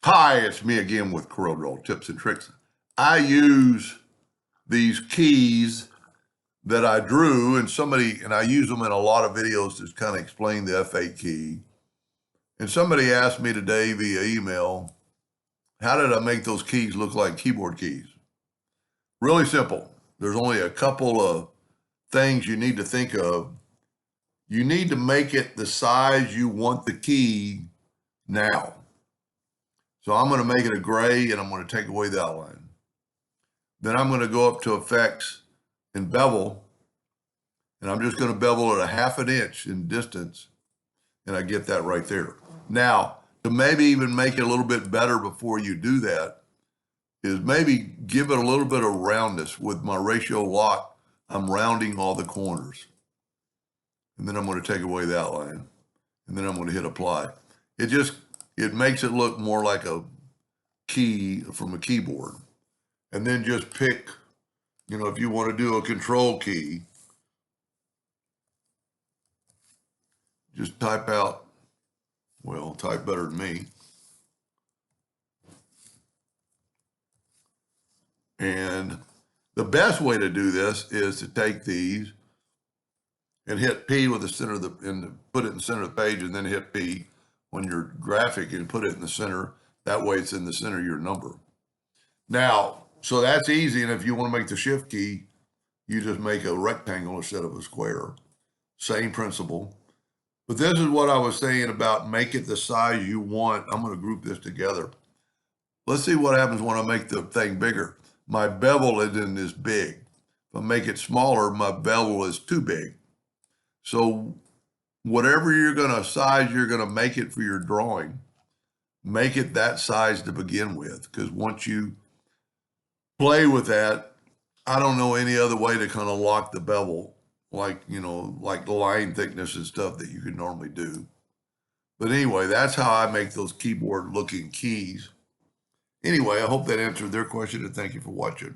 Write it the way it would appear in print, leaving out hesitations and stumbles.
Hi, it's me again with Corel Draw tips and tricks. I use these keys that I drew and I use them in a lot of videos to kind of explain the F8 key. And somebody asked me today via email, how did I make those keys look like keyboard keys? Really simple. There's only a couple of things you need to think of. You need to make it the size you want the key now. So I'm going to make it a gray and I'm going to take away the outline. Then I'm going to go up to effects and bevel, and I'm just going to bevel it a 1/2 inch in distance, and I get that right there. Now, to maybe even make it a little bit better before you do that is maybe give it a little bit of roundness. With my ratio lock, I'm rounding all the corners. And then I'm going to take away the outline, and then I'm going to hit apply. It makes it look more like a key from a keyboard. And then just pick, if you want to do a control key, just type out, type better than me. And the best way to do this is to take these and hit P with the center of put it in the center of the page, and then hit P on your graphic and put it in the center. That way it's in the center of your number. Now, so that's easy. And if you want to make the shift key, you just make a rectangle instead of a square. Same principle. But this is what I was saying about make it the size you want. I'm going to group this together. Let's see what happens when I make the thing bigger. My bevel isn't as big. If I make it smaller, my bevel is too big. So whatever size you're going to make it for your drawing, make it that size to begin with. Because once you play with that, I don't know any other way to kind of lock the bevel, like the line thickness and stuff that you could normally do. But anyway, that's how I make those keyboard looking keys. Anyway, I hope that answered their question, and thank you for watching.